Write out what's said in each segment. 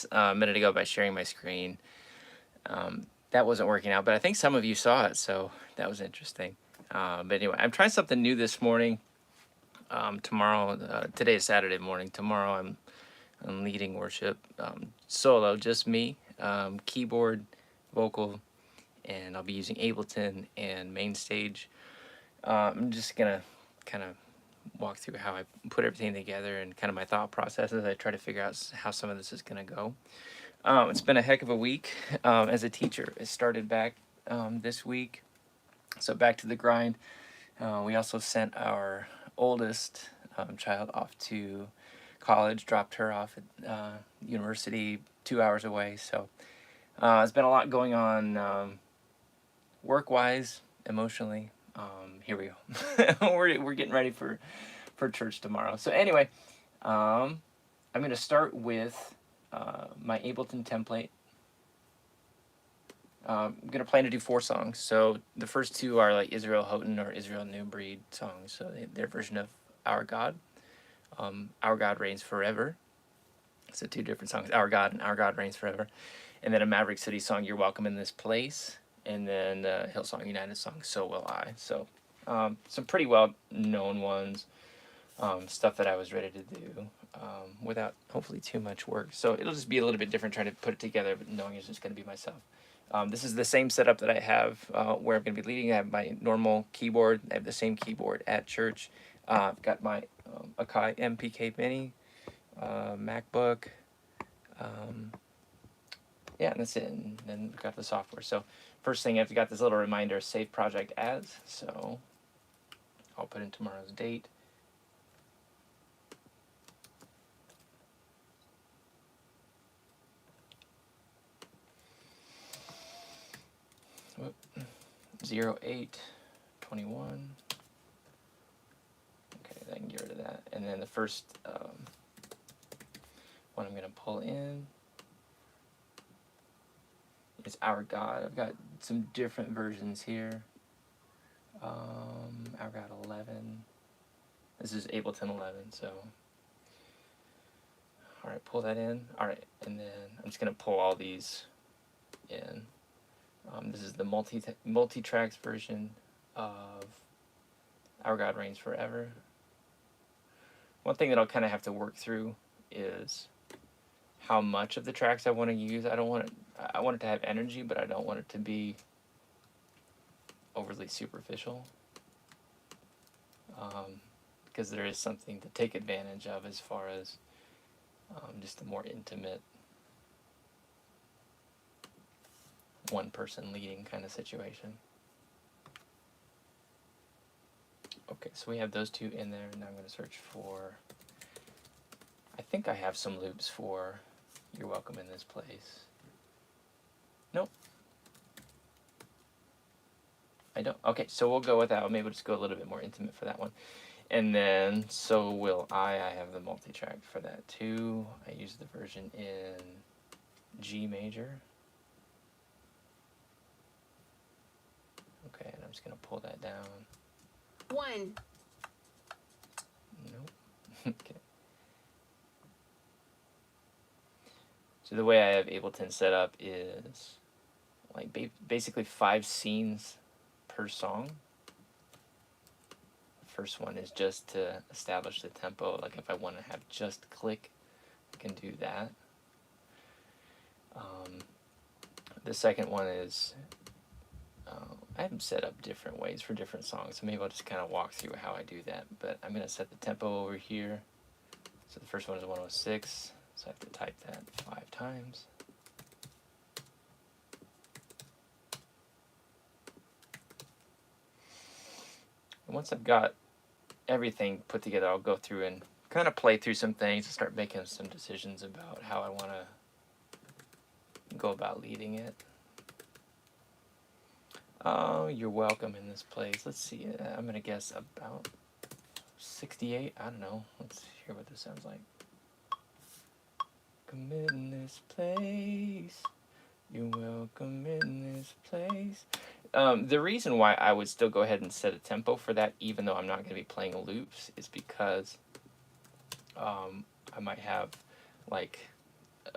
this a minute ago by sharing my screen. That wasn't working out, but I think some of you saw it, so that was interesting. But anyway, I'm trying something new this morning. Tomorrow, today is Saturday morning. Tomorrow I'm leading worship solo, just me, keyboard, vocal, and I'll be using Ableton and MainStage. I'm just gonna kind of walk through how I put everything together and kind of my thought processes. I try to figure out how some of this is gonna go. It's been a heck of a week as a teacher. It started back this week, so back to the grind. We also sent our oldest child off to college, dropped her off at university 2 hours away. So it's been a lot going on work-wise, emotionally. Here we go. we're getting ready for church tomorrow. So anyway, I'm going to start with my Ableton template. I'm going to plan to do 4 songs. So the first 2 are like Israel Houghton or Israel New Breed songs. So their version of Our God. Our God Reigns Forever. So 2 different songs, Our God and Our God Reigns Forever. And then a Maverick City song, You're Welcome in This Place. And then Hillsong United song, So Will I. So some pretty well known ones. Stuff that I was ready to do without hopefully too much work. So it'll just be a little bit different trying to put it together, but knowing it's just going to be myself. This is the same setup that I have where I'm going to be leading. I have my normal keyboard. I have the same keyboard at church. I've got my Akai MPK Mini, MacBook. Yeah, and that's it. And then we've got the software. So first thing, I've got this little reminder, save project as. So I'll put in tomorrow's date. Whoop. 08/21. Okay, I can get rid of that. And then the first one I'm going to pull in is Our God. I've got some different versions here. Our God 11. This is Ableton 11, so. All right, pull that in. All right, and then I'm just going to pull all these in. This is the multi-tracks version of Our God Reigns Forever. One thing that I'll kind of have to work through is how much of the tracks I want to use. I want it to have energy, but I don't want it to be overly superficial. Because there is something to take advantage of as far as just a more intimate one person leading kind of situation. Okay, so we have those 2 in there. Now I'm going to search for, I think I have some loops for You're Welcome in This Place. Nope. I don't. Okay, so we'll go with that. Maybe we'll just go a little bit more intimate for that one. And then So Will I have the multi-track for that too. I use the version in G major. Okay, and I'm just going to pull that down. 1. Nope. Okay. So the way I have Ableton set up is like basically 5 scenes per song. The first one is just to establish the tempo. Like if I want to have just click, I can do that. The second one is, I have them set up different ways for different songs, so maybe I'll just kind of walk through how I do that. But I'm going to set the tempo over here. So the first one is 106, so I have to type that 5 times. And once I've got everything put together, I'll go through and kind of play through some things and start making some decisions about how I want to go about leading it. Oh, You're Welcome in This Place. Let's see. I'm going to guess about 68. I don't know. Let's hear what this sounds like. Come in this place. You're welcome in this place. The reason why I would still go ahead and set a tempo for that, even though I'm not going to be playing loops, is because I might have like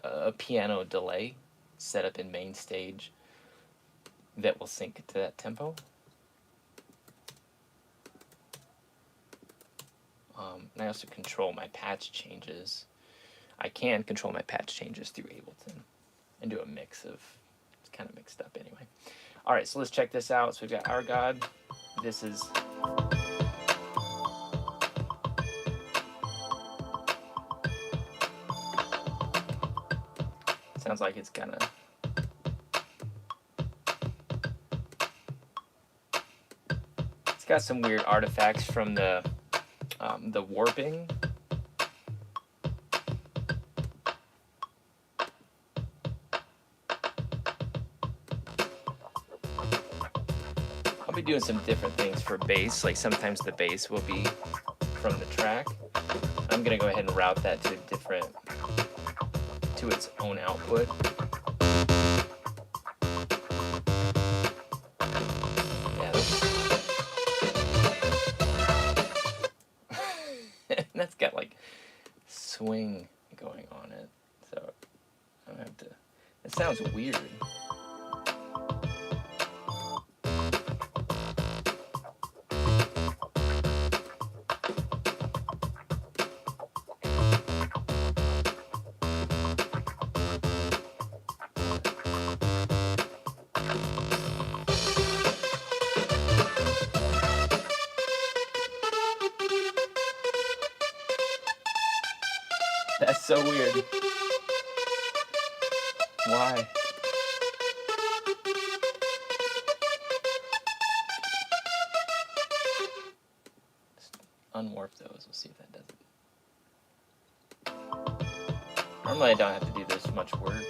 a piano delay set up in MainStage that will sync to that tempo. And I also control my patch changes. I can control my patch changes through Ableton and do a mix of, it's kind of mixed up anyway. All right, so let's check this out. So we've got Our God. This is sounds like it's gonna. It's got some weird artifacts from the warping. I'll be doing some different things for bass. Like sometimes the bass will be from the track. I'm gonna go ahead and route that to its own output. That's got like swing going on it, so I don't have to. It sounds weird. That's so weird. Why? Just unwarp those. We'll see if that does it. Normally I don't have to do this much work.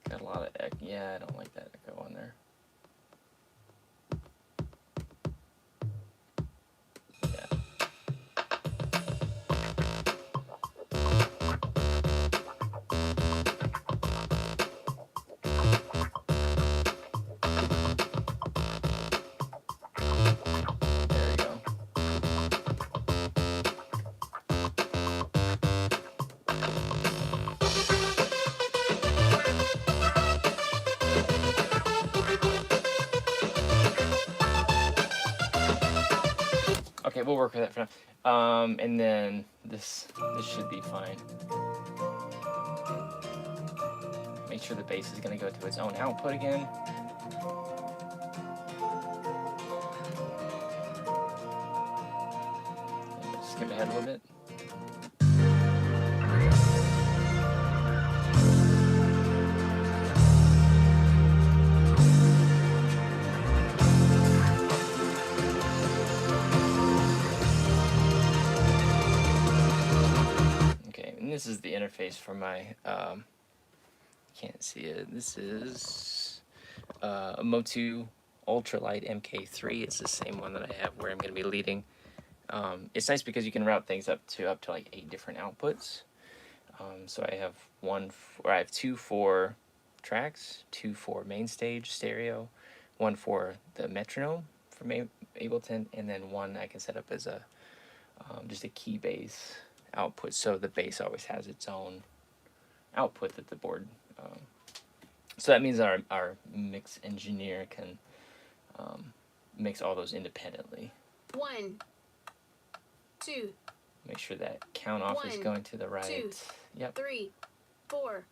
Got a lot of echo. Yeah, I don't like that echo on there. Yeah. There you go. Okay, we'll work with that for now. And then this should be fine. Make sure the bass is going to go to its own output again. Skip ahead a little bit. Okay, and this is the interface for my, can't see it. This is a Motu Ultralight MK3. It's the same one that I have where I'm going to be leading. It's nice because you can route things up to like 8 different outputs. So I have 2 for tracks, 2 for MainStage stereo, 1 for the metronome from Ableton, and then 1 I can set up as a just a key bass output. So the bass always has its own output that the board. So that means our mix engineer can mix all those independently. 1, 2. Make sure that count off is going to the right. 2, yep. 3, 4.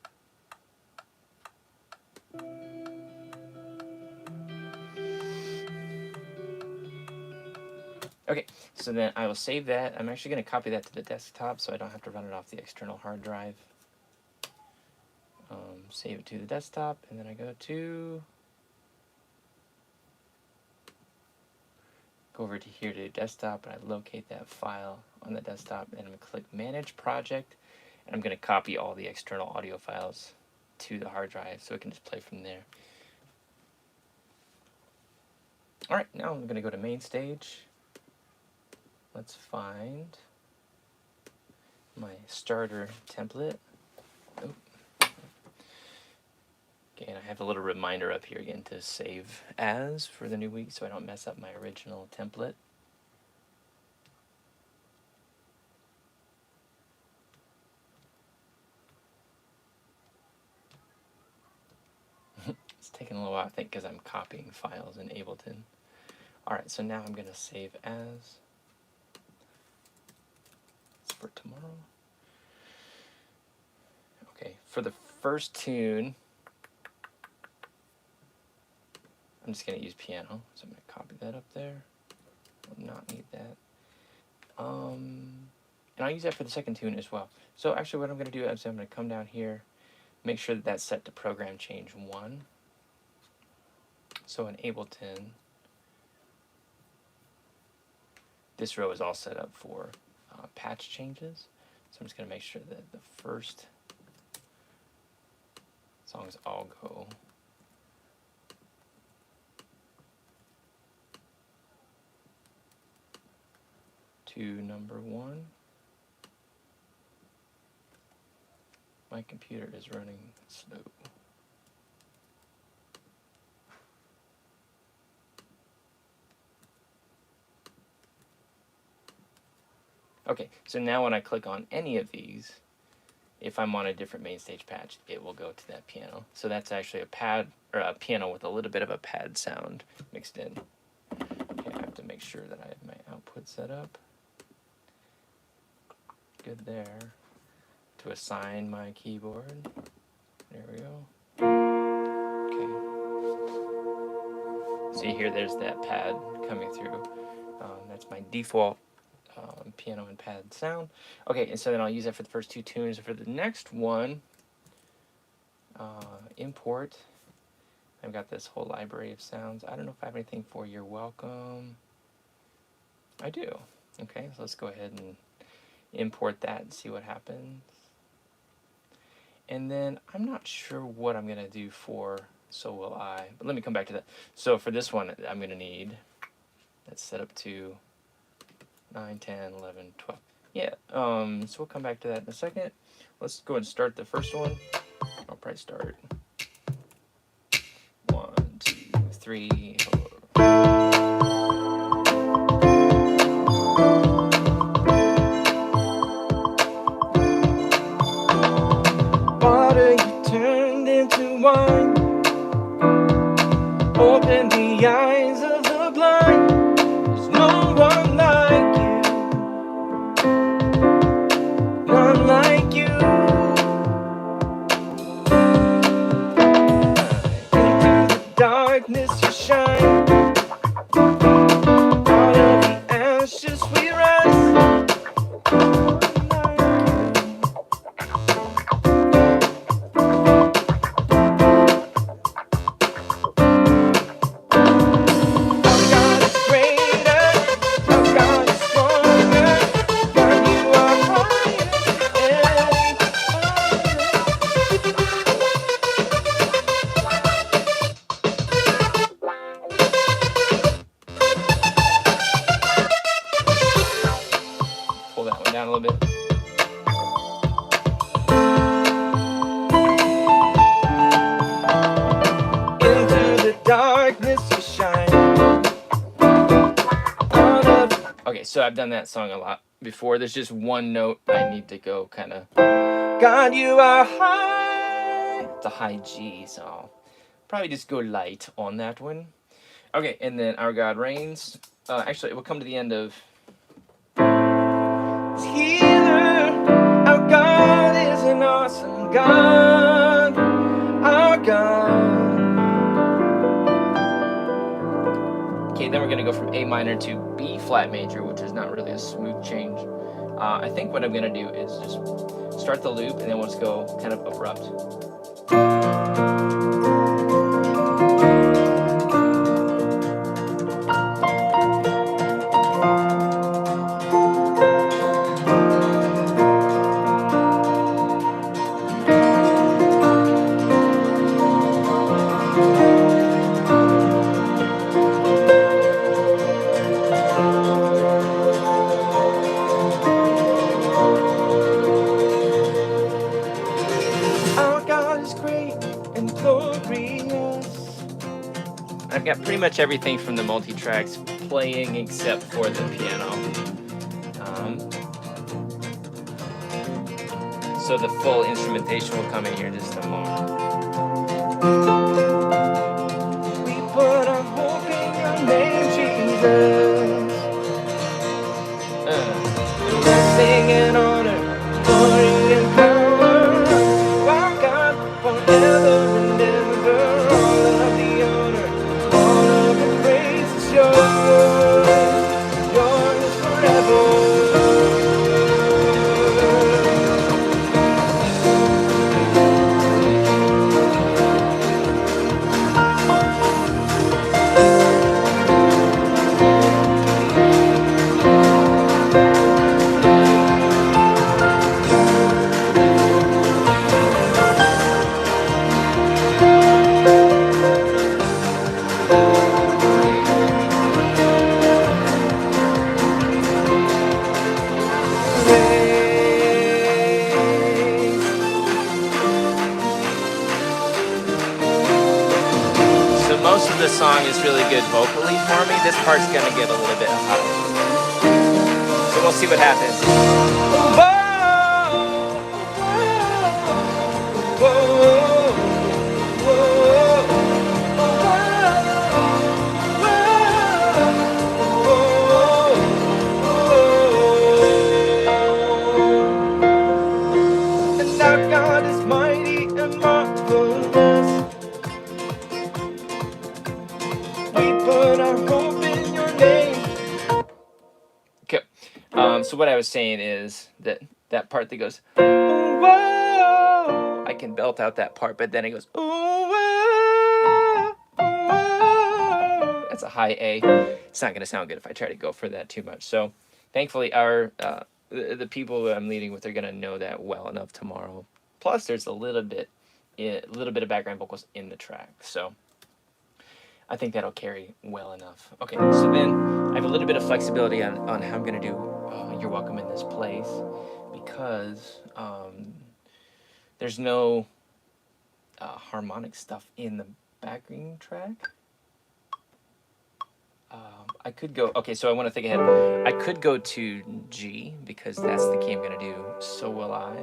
Okay, so then I will save that. I'm actually going to copy that to the desktop so I don't have to run it off the external hard drive. Save it to the desktop, and then I go over to here to desktop, and I locate that file on the desktop, and I'm going to click Manage Project, and I'm going to copy all the external audio files to the hard drive so it can just play from there. Alright, now I'm going to go to MainStage. Let's find my starter template. Oh. Okay, and I have a little reminder up here again to save as for the new week so I don't mess up my original template. It's taking a little while, I think, because I'm copying files in Ableton. Alright, so now I'm going to save as. It's for tomorrow. Okay, for the first tune, I'm just going to use piano, so I'm going to copy that up there. Will not need that. And I'll use that for the second tune as well. So actually what I'm going to do is I'm going to come down here, make sure that that's set to program change 1. So in Ableton, this row is all set up for patch changes. So I'm just going to make sure that the first songs all go to number 1. My computer is running slow. Okay, so now when I click on any of these, if I'm on a different MainStage patch, it will go to that piano. So that's actually a pad, or a piano with a little bit of a pad sound mixed in. Okay, I have to make sure that I have my output set up. Good there. To assign my keyboard. There we go. Okay. See here, there's that pad coming through. That's my default piano and pad sound. Okay, and so then I'll use that for the first 2 tunes. For the next one, import. I've got this whole library of sounds. I don't know if I have anything for You're Welcome. I do. Okay, so let's go ahead and import that and see what happens. And then I'm not sure what I'm going to do for So Will I, but let me come back to that. So for this one, I'm going to need, that's set up to 9, 10, 11, 12. Yeah, so we'll come back to that in a second. Let's go and start the first one. I'll probably start 1, 2, 3, 4. Water you turned into wine. Open the eyes of the blind. There's no one like you. None like you. Into the darkness you shine. Out of the ashes we rise. Pull that one down a little bit. Into the darkness you shine. Okay, so I've done that song a lot before. There's just one note I need to go kind of. God, you are high. It's a high G, so I'll probably just go light on that one. Okay, and then Our God Reigns. Actually, we'll come to the end of. Healer, our God is an awesome God. Our God. Okay, then we're going to go from A minor to B flat major, which is not really a smooth change. I think what I'm going to do is just start the loop, and then we'll just go kind of abrupt. I've got pretty much everything from the multi-tracks playing except for the piano. So the full instrumentation will come in here in just a moment. We put our hope in your name, Jesus. We're singing honor, glory, and power to our God forever and ever. All of the honor, all of the praise is yours forever. So most of the song is really good vocally for me. This part's gonna get a little bit high. So we'll see what happens. And our God is mighty and marvelous. We put our hope in your name. Okay. So what I was saying is that part that goes, "Ooh, whoa," I can belt out that part, but then it goes, "Ooh, whoa, whoa." That's a high A. It's not gonna sound good if I try to go for that too much. So thankfully the people who I'm leading with are gonna know that well enough tomorrow. Plus there's a little bit of background vocals in the track. So I think that'll carry well enough. Okay, so then I have a little bit of flexibility on how I'm going to do You're Welcome in This Place, because there's no harmonic stuff in the backing track. I could go, okay, so I want to think ahead. I could go to G, because that's the key I'm going to do, So Will I.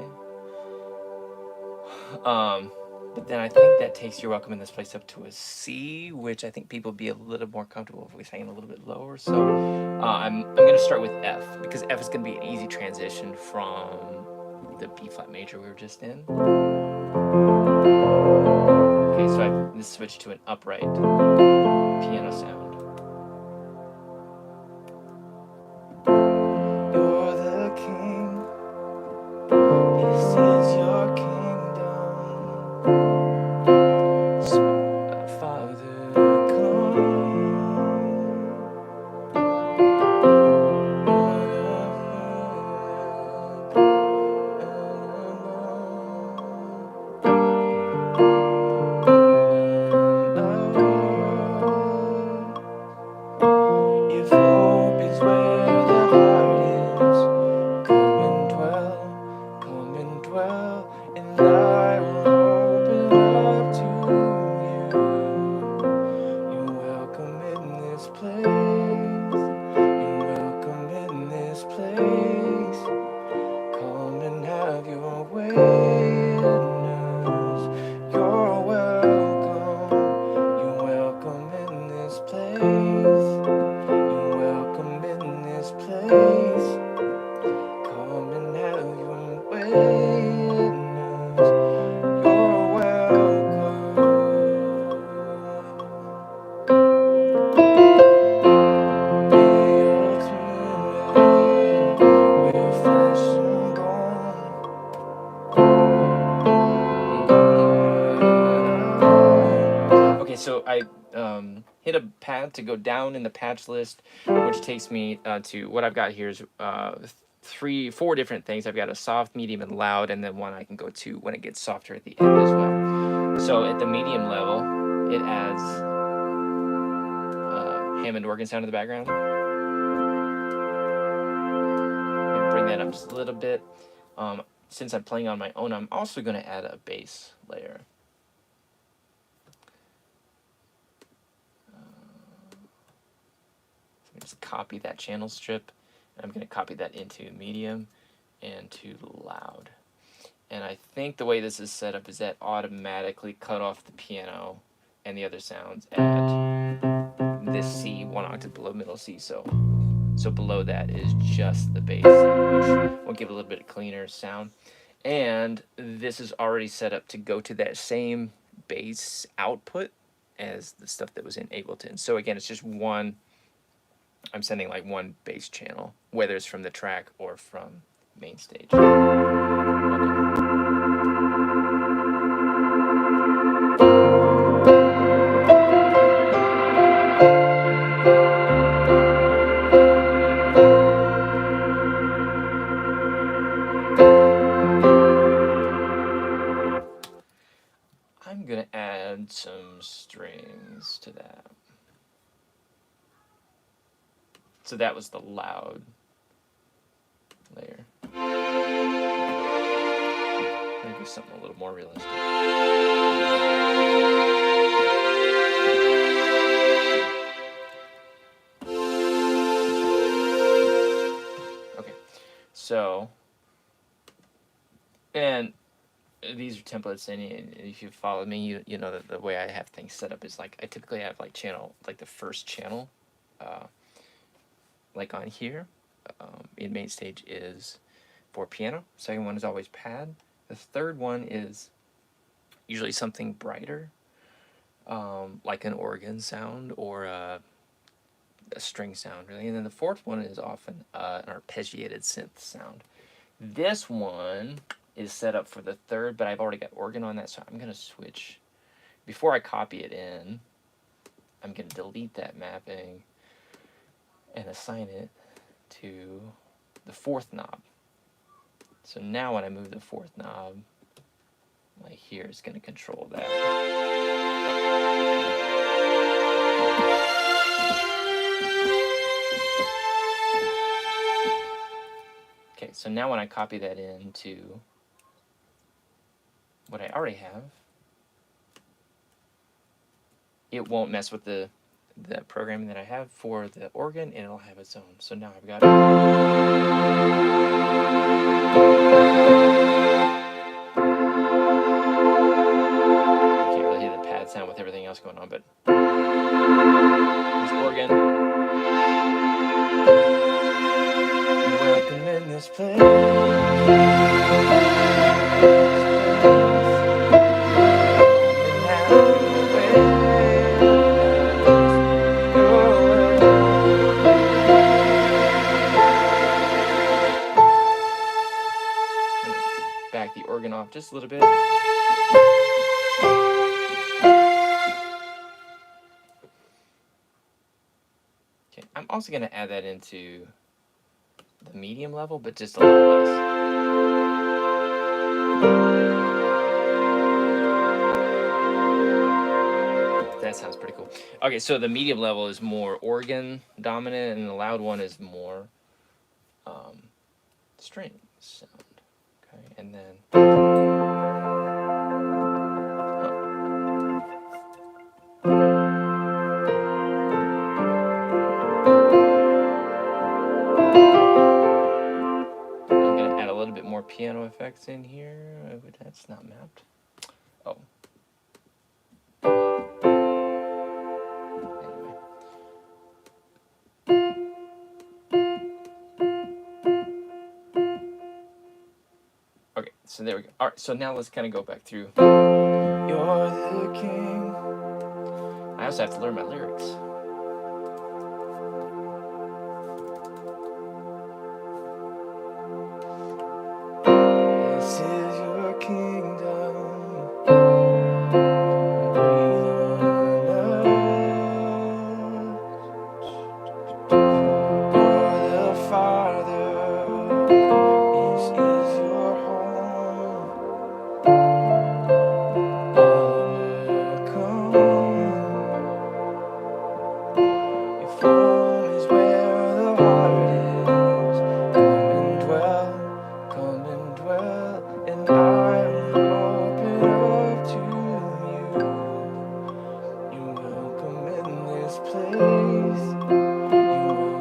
But then I think that takes You're Welcome in This Place up to a C, which I think people would be a little more comfortable if we sang a little bit lower. So I'm going to start with F, because F is going to be an easy transition from the B flat major we were just in. Okay, so I just switched to an upright piano sound. You're the king, this is your kingdom. Father, if hope is where the heart is, come and dwell, and I will open up to you. You're welcome in this place. You're welcome in this place. Come and have your way in us. You're welcome. You're welcome in this place. You're welcome in this place. Come and have your way in us. You're welcome. Your spirit, we're flesh and bone. Okay, so I hit a pad to go down in the patch list, which takes me to what I've got here is 4 different things. I've got a soft, medium, and loud, and then one I can go to when it gets softer at the end as well. So at the medium level, it adds Hammond organ sound in the background. Bring that up just a little bit. Since I'm playing on my own, I'm also going to add a bass layer. just copy that channel strip. And I'm going to copy that into medium and to loud. And I think the way this is set up is that automatically cut off the piano and the other sounds at this C, 1 octave below middle C. So below that is just the bass, which will give a little bit cleaner sound. And this is already set up to go to that same bass output as the stuff that was in Ableton. So again, it's just one, I'm sending like one bass channel, whether it's from the track or from MainStage. Okay. I'm gonna add some strings to that. So that was the loud layer. Maybe something a little more realistic. Okay, so, and these are templates, and if you follow me, you know that the way I have things set up is like I typically have like channel, like the first channel, like on here, in MainStage is for piano. Second one is always pad. The third one is usually something brighter, like an organ sound or a string sound, really. And then the fourth one is often an arpeggiated synth sound. This one is set up for the third, but I've already got organ on that, so I'm going to switch. Before I copy it in, I'm going to delete that mapping and assign it to the fourth knob. So now when I move the fourth knob, right here is going to control that. Okay, so now when I copy that into what I already have, it won't mess with the programming that I have for the organ, and it'll have its own. So now I've got you can't really hear the pad sound with everything else going on, but this organ. Welcome in this place. Back the organ off just a little bit. Okay, I'm also going to add that into the medium level, but just a little less. That sounds pretty cool. Okay, so the medium level is more organ dominant, and the loud one is more string sound. Okay, and then I'm gonna add a little bit more piano effects in here. But that's not mapped. Oh. Okay, so there we go. All right, so now let's kind of go back through. You're the king. I also have to learn my lyrics. This is your kingdom. Breathe on us. You're the Father. This is your home. Welcome. Your home is where the heart is. Come and dwell, and I will open up to you. You're welcome in this place. You're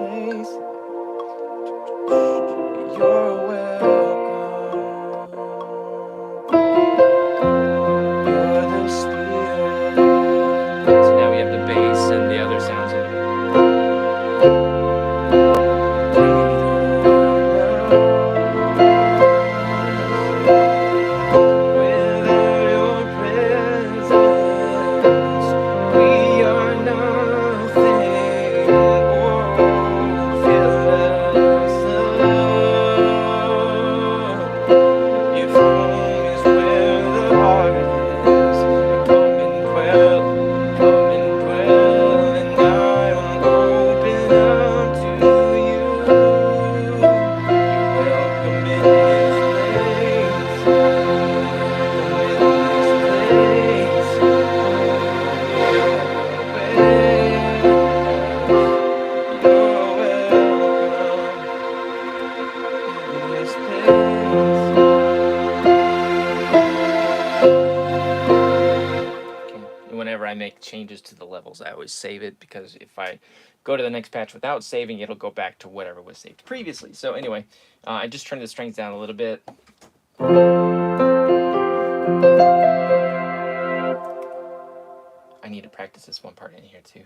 place. You're welcome. You're the spirit. So now we have the bass and the other sounds in it. Without your presence, we are nothing. Oh, fill us up. If home is where the heart is, come and dwell, and I will open up to you. You're welcome in this place. Welcome in this place. You're welcome in this place. Whenever I make changes to the levels, I always save it, because if I go to the next patch without saving, it'll go back to whatever was saved previously. So anyway, I just turned the strings down a little bit. I need to practice this one part in here too.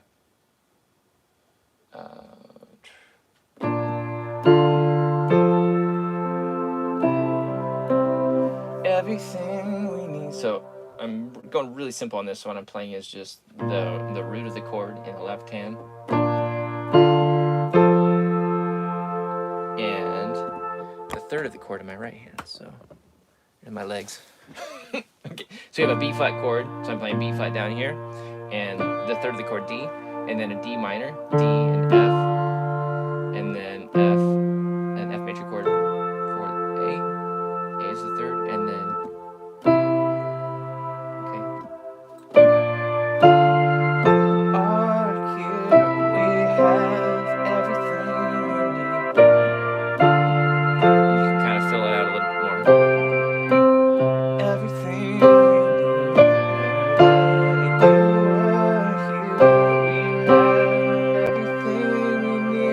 Everything we need. So I'm going really simple on this one. I'm playing is just the root of the chord in the left hand, and the third of the chord in my right hand. So, and my legs. Okay, so we have a B flat chord. So I'm playing B flat down here, and the third of the chord D, and then a D minor, D and F, and then F, an F major chord for A. A is the third, and then kind of fill it out a little bit more. Everything we need,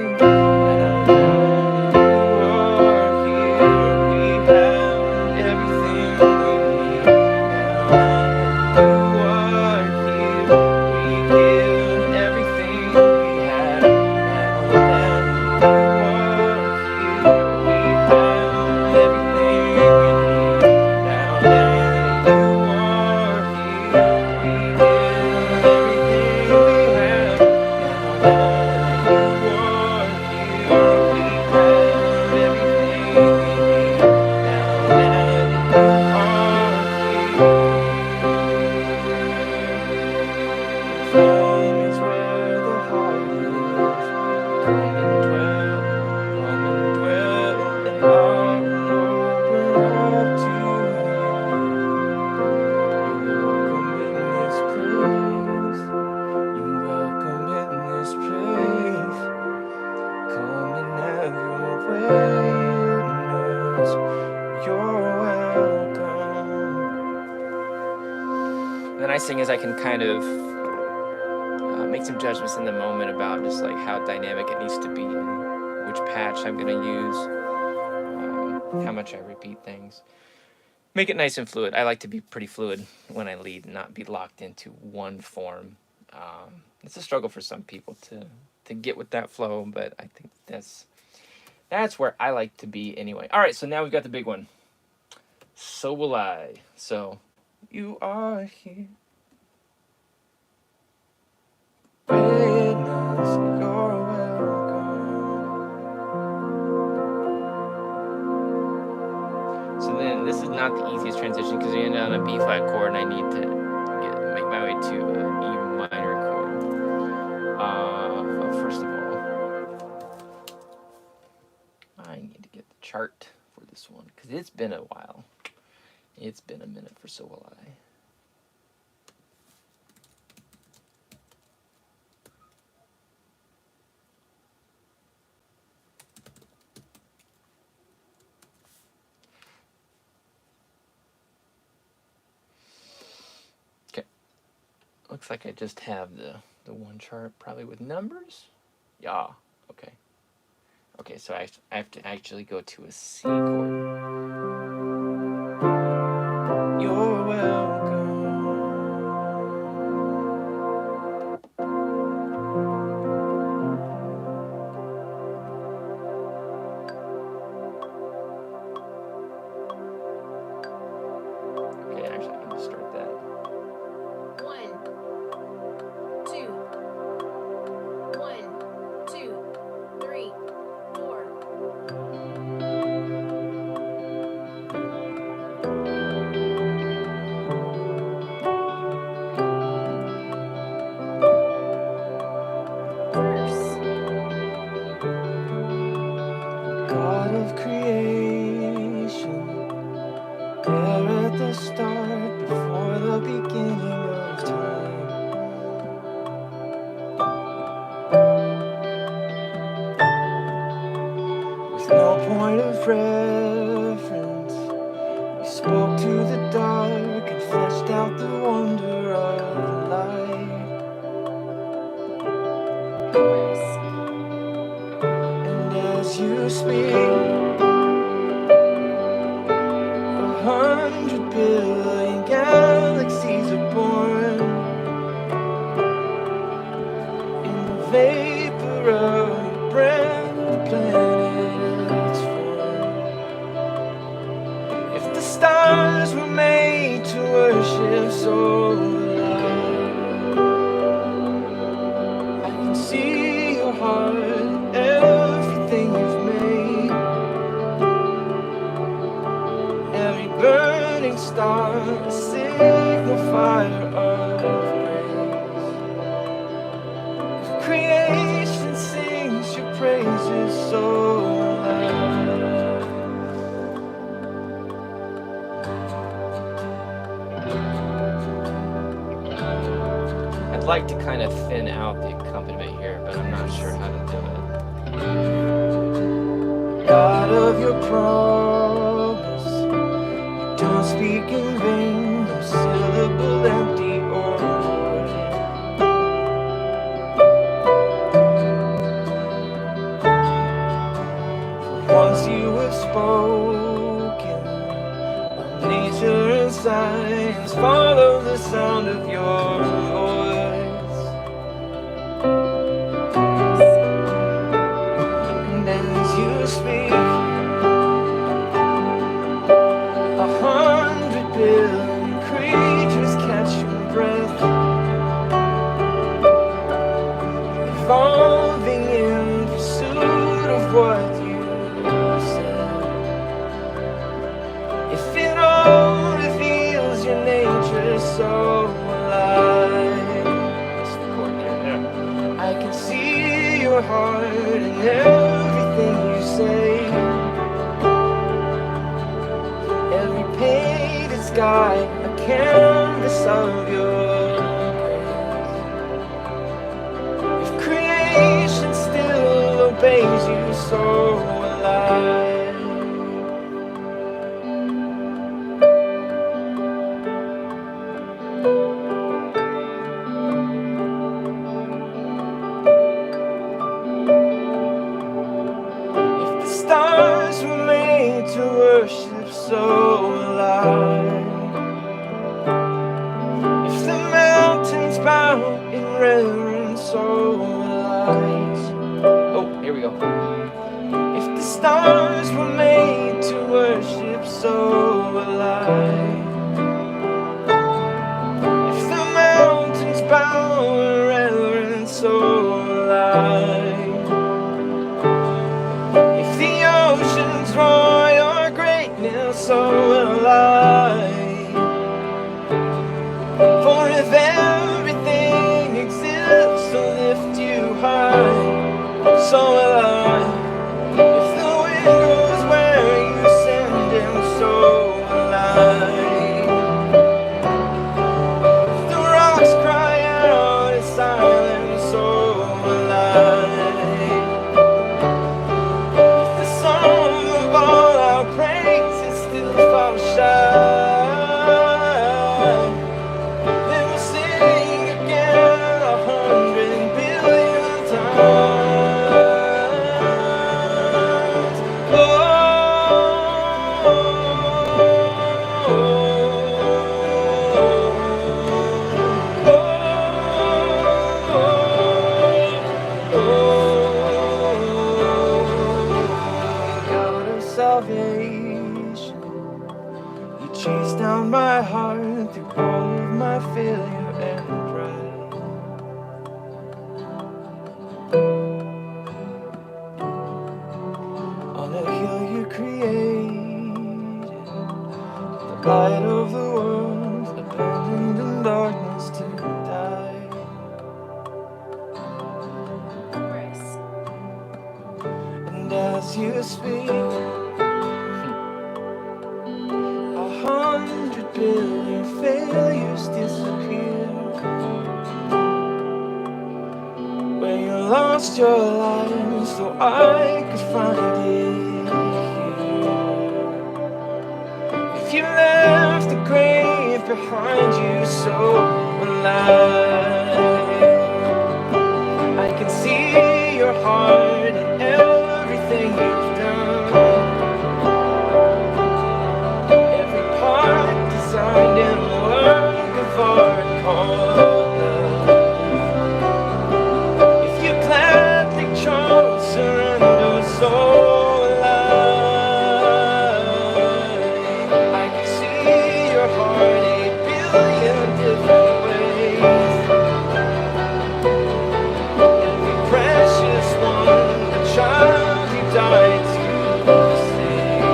then I sing as I can kind of make some judgments in the moment about just like how dynamic it needs to be, and which patch I'm going to use, how much I repeat things. Make it nice and fluid. I like to be pretty fluid when I lead, not be locked into one form. It's a struggle for some people to get with that flow, but I think that's where I like to be anyway. All right, so now we've got the big one. So will I. So you are here. Witness, you're welcome. So then this is not the easiest transition, because we end on a B flat chord and I need to make my way to an E minor chord. First of all, I need to get the chart for this one, because it's been a while. It's been a minute for So Will I. Okay. Looks like I just have the one chart, probably with numbers. Yeah. Okay. Okay, so I have to actually go to a C chord. You're welcome. Okay, actually, I can just start that. 1, 2, 1, 2, 3, 4. Verse. God of creation, there at the start, before the beginning of time. With no point of reference, you spoke to the dark and fleshed out the wonder of light. Chorus. And as you speak, 100 billion galaxies are born in the vapor of your breath. The planets form. If the stars were made to worship so loud, I can see your heart, everything you've made. Every burning star, a signal fire of grace. If creation sings your praises so loud, I'd like to kind of thin out the accompaniment here, but I'm not sure how to do it. God of your promise, you don't speak in vain, no syllable empty or void. For once you have spoken, all nature and science follow the sound of your voice. And as you speak, 100 billion creatures catch your breath, evolving in pursuit of what you said. If it all reveals your nature so alive, that's the chord there. I can see your heart in everything you say. Every painted sky, a canvas of your grace. If creation still obeys you so alive, if the stars were made to worship so alive, if the mountains bow in reverence so alive. Oh, here we go. If the stars were made to worship so alive, if the mountains bow in reverence so alive, if the oceans roar your greatness so alive, for if everything exists to lift you high, so alive. If the wind goes where you send him, so alive. If the rocks cry out in silence, so alive. If the song of all our praises still falls shy, then we'll sing again 100 billion times. my heart through all of my failure and pride. On a hill you created, the light of the world, abandoned in darkness to die. Chorus. And as you speak, 100 billion failures disappear. When you lost your life, so I could find it here. If you left the grave behind you so alive, I can see your heart and everything you've done. Every part designed in a work of art called love. If you gladly chose surrender so alive, I can see your heart 8 billion different ways. Every precious one, the child you died to save.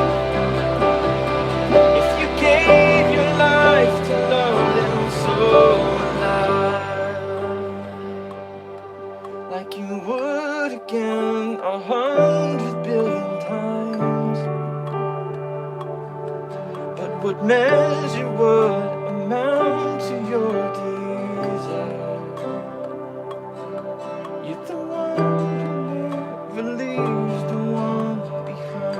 If you gave your life to love them so alive, like you would again 100 billion times, but what measure would amount to your desire? You're the one who never leaves the one behind.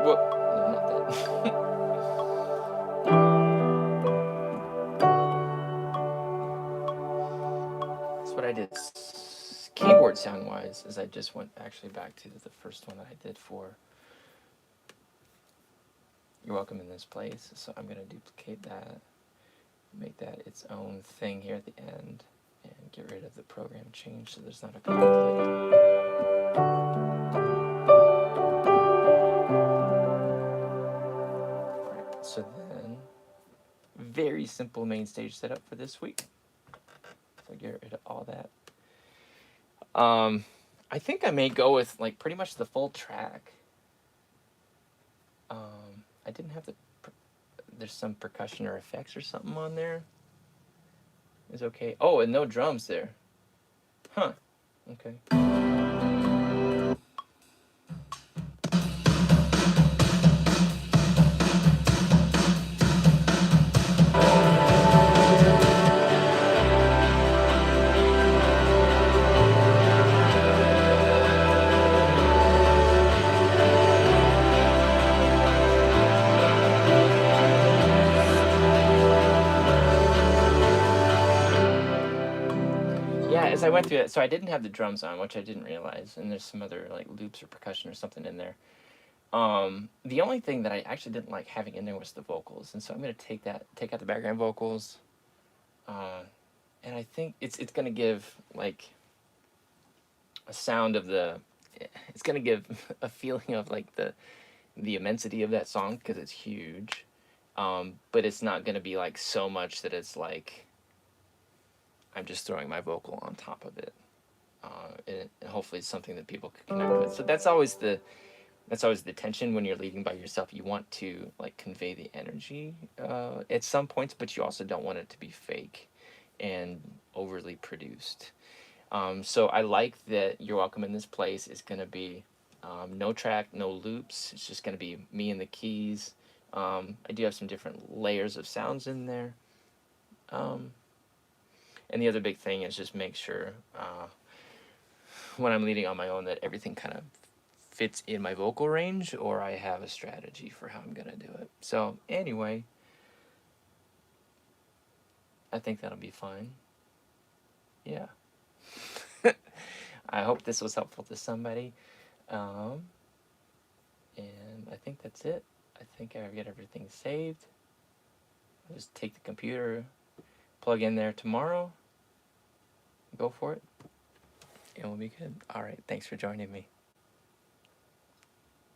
Whoop. No, not that. That's what I did keyboard sound wise, is I just went actually back to the first one that I did for You're Welcome in This Place. So I'm going to duplicate that, make that its own thing here at the end, and get rid of the program change so there's not a conflict. Alright, so then, very simple MainStage setup for this week. So get rid of all that. I think I may go with like pretty much the full track. I didn't have there's some percussion or effects or something on there. It's okay. Oh, and no drums there. Huh. Okay. Yeah, as I went through it, so I didn't have the drums on, which I didn't realize, and there's some other like loops or percussion or something in there. The only thing that I actually didn't like having in there was the vocals, and so I'm gonna take out the background vocals, and I think it's gonna give like a sound of it's gonna give a feeling of like the immensity of that song because it's huge, but it's not gonna be like so much that it's like I'm just throwing my vocal on top of it. And hopefully it's something that people can connect with. So that's always the tension when you're leading by yourself. You want to like convey the energy at some points, but you also don't want it to be fake and overly produced. So I like that You're Welcome in This Place is going to be no track, no loops. It's just going to be me and the keys. I do have some different layers of sounds in there. And the other big thing is just make sure when I'm leading on my own that everything kind of fits in my vocal range, or I have a strategy for how I'm going to do it. So anyway, I think that'll be fine. Yeah. I hope this was helpful to somebody. And I think that's it. I think I've got everything saved. I'll just take the computer, plug in there tomorrow, go for it, and we'll be good. All right, thanks for joining me.